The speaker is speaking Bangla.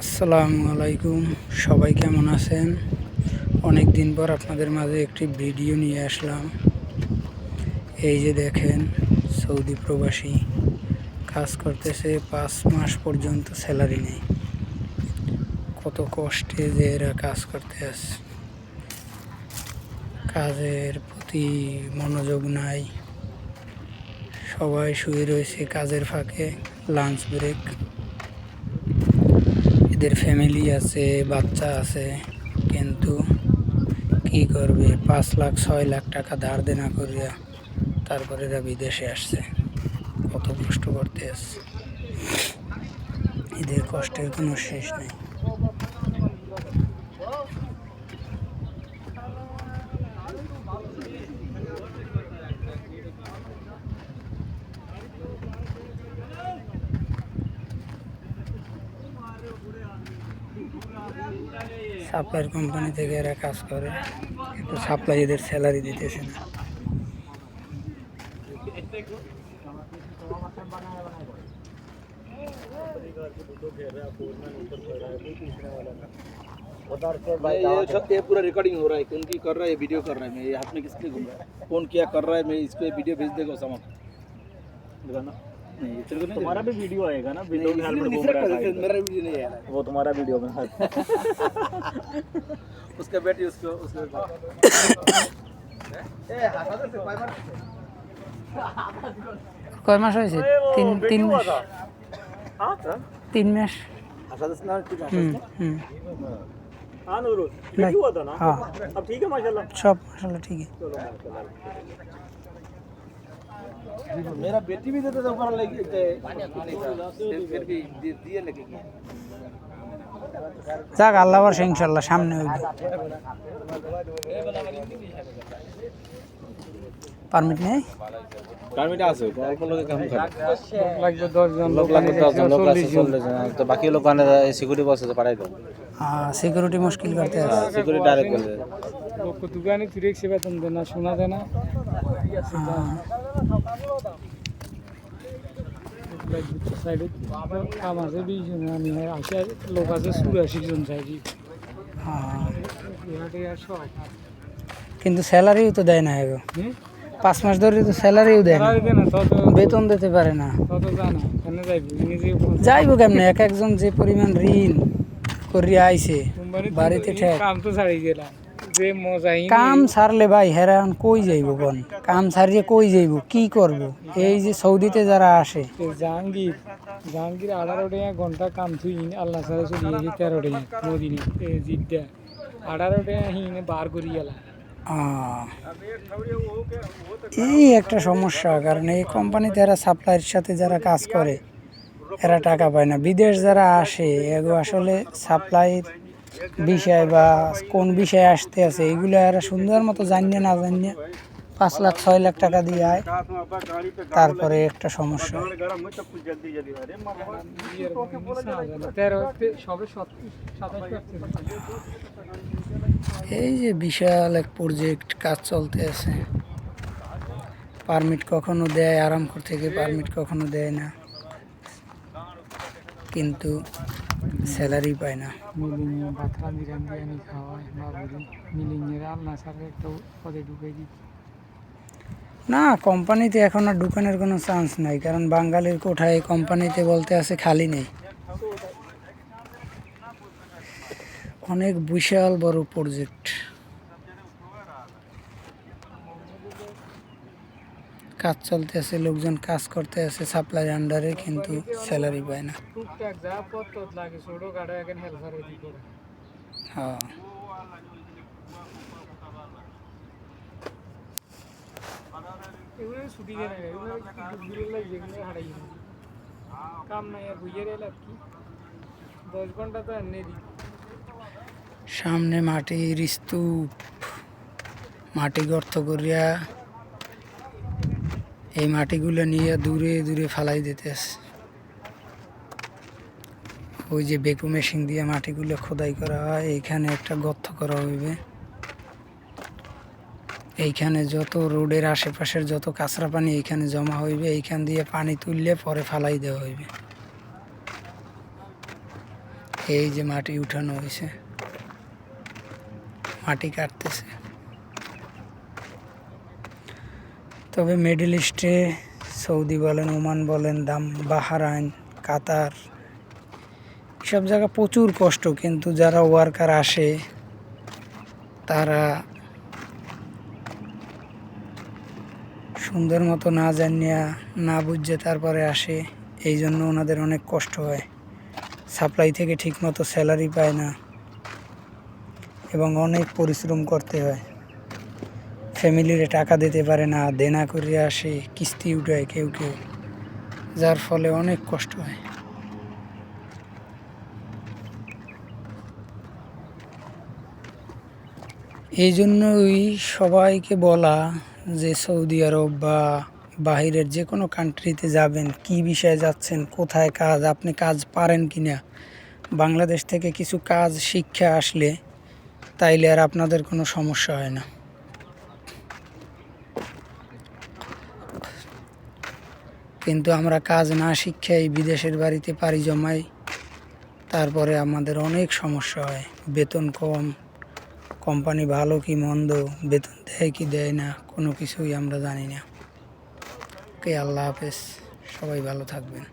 আসসালামু আলাইকুম, সবাই কেমন আছেন? অনেক দিন পর আপনাদের মাঝে একটি ভিডিও নিয়ে আসলাম। এই যে দেখেন, সৌদি প্রবাসী কাজ করতেছে, 5 মাস পর্যন্ত স্যালারি নেই। কত কষ্টে যে এরা কাজ করতে আসে, কাজের প্রতি মনোযোগ নাই, সবাই শুয়ে রয়েছে কাজের ফাঁকে। লাঞ্চ ব্রেক, এদের ফ্যামিলি আছে, বাচ্চা আছে, কিন্তু কি করবে? 5 লাখ 6 লাখ টাকা ধার দেনা করিয়া তারপরে এরা বিদেশে আসছে। কত কষ্ট করতে আসছে, এদের কষ্টের কোনো শেষ নেই। সাপ্লাইয়ের কোম্পানি থেকে এরা কাজ করে, কিন্তু সাপ্লাই এদের স্যালারি দিতেছে না। ये पूरा रिकॉर्डिंग हो रहा है, कौन की कर रहा है, वीडियो कर रहा है, मैं ये हाथ में किसके घूम रहा है, कौन क्या कर रहा है, मैं इसको वीडियो भेज देगा उसामा नहीं, ये तेरे को नहीं तुम्हारा भी वीडियो आएगा ना, नहीं, विदाउट इसलिए हेलमेट घूम दूसरा रहा कर है देते हैं, मेरा वीडियो नहीं आया वो तुम्हारा वीडियो में उसका बेटी उसको কয় মাস হয়েছে? তিন মাস। 3 মাস। হুম। हाँ नूरुल, नहीं। वीडियो हुआ था ना? हाँ। अब ठीक है माशाल्लाह। সব মাশাআল্লাহ ঠিক আছে। चलो माशाल्लाह। मेरा बेटी भी देता था ऊपर लेके फिर भी दिए लेके गया যাক, আল্লাহ বর্ষে ইনশাল্লাহ সামনে হইবে। পারমিট নেই, পারমিট আছে অল্প লোকে কাম করে লাগবে 10 জন লোক লাগবে 10 জন লোক আছে 40 জন তো বাকি লোক আনে সিকিউরিটি বসে তো পাঠাই দাও সিকিউরিটি মুশকিল করতে আছে। সিকিউরিটি ডাইরেক্ট করে लोग को दुकान तुरेक से वेतन देना सुना देना साइड काम আছে 20 জন আমি আসে লোক আছে 84 জন চাইছি কিন্তু স্যালারিও তো দেয় না এগো। 5 মাস ধরে তো স্যালারিও দেয় না, বেতন দিতে পারে না। তত জানা কেন যাইবো নিজে যাইবো কেমনে? একজন যে পরিমাণ ঋণ করিয়া আইছে বাড়িতে ঠেক। কাম তো ছাড়ি গেলাম যে মজাই কাম ছাড়লে ভাই হেরান কই যাইব? কোন কাম ছাড়িয়ে কই যাইব? কি করব? এই যে সৌদিতে যারা আসে, জাহাঙ্গীর 18 টাকা ঘন্টা কাম থুই আল্লাহ সারা চলি 13 টাকা মদিনে জিদ্দা 18 টাকা হিনে বার করি গেলা। এই একটা সমস্যা, কারণ এই কোম্পানিতে এরা সাপ্লাইয়ের সাথে যারা কাজ করে এরা টাকা পায় না। বিদেশ যারা আসে এগো আসলে সাপ্লাইয়ের বিষয় বা কোন বিষয়ে আসতে আছে এইগুলো এরা সুন্দর মতো জানিয়ে না জানিয়ে 5 লাখ 6 লাখ টাকা দিয়ে আয়, তারপরে একটা সমস্যা। এই যে বিশাল এক প্রজেক্ট কাজ চলতে আছে, পারমিট কখনো দেয় আরামপুর থেকে, পারমিট কখনো দেয় না, কিন্তু স্যালারি পায় না। না, কোম্পানিতে এখন আর ঢুকানোর কোনো চান্স নাই, কারণ বাঙালির কোঠায় কোম্পানিতে বলতে আছে খালি নেই। অনেক বিশাল বড় প্রজেক্ট, কাজ চলতে আছে, লোকজন কাজ করতে আছে সাপ্লাই আন্ডারে, কিন্তু স্যালারি পায় না। হ্যাঁ, সামনে মাটির স্তূপ, মাটি গর্ত করিয়া এই মাটিগুলো নিয়ে দূরে দূরে ফালাই দিতেছে। ওই যে বেকু মেশিন দিয়ে মাটিগুলো খোদাই করা হয়, এইখানে একটা গর্ত করা হইবে। এইখানে যত রোডের আশেপাশের যত কাঁচরা পানি এইখানে জমা হইবে, এইখান দিয়ে পানি তুললে পরে ফালাই দেওয়া হইবে। এই যে মাটি উঠানো হয়েছে, মাটি কাটতেছে। তবে মিডল ইস্টে সৌদি বলেন, ওমান বলেন, বাহরাইন, কাতার, এসব জায়গা প্রচুর কষ্ট, কিন্তু যারা ওয়ার্কার আসে তারা সুন্দর মতো না জানিয়া না বুঝে তারপরে আসে, এই জন্য ওনাদের অনেক কষ্ট হয়। সাপ্লাই থেকে ঠিকমতো স্যালারি পায় না এবং অনেক পরিশ্রম করতে হয়। ফ্যামিলিরে টাকা দিতে পারে না, দেনা করে আসে, কিস্তি উঠায় কেউ কেউ, যার ফলে অনেক কষ্ট হয়। এই জন্যই সবাইকে বলা যে সৌদি আরব বা বাহিরের যে কোনো কান্ট্রিতে যাবেন, কি বিষয়ে যাচ্ছেন, কোথায় কাজ, আপনি কাজ পারেন কি না, বাংলাদেশ থেকে কিছু কাজ শিক্ষা আসলে তাইলে আর আপনাদের কোনো সমস্যা হয় না। কিন্তু আমরা কাজ না শিক্ষাই বিদেশের বাড়িতে পাড়ি জমাই, তারপরে আমাদের অনেক সমস্যা হয়। বেতন কম, কোম্পানি ভালো কি মন্দ, বেতন দেয় কি দেয় না, কোনো কিছুই আমরা জানি না। ওকে, আল্লাহ হাফেজ, সবাই ভালো থাকবেন।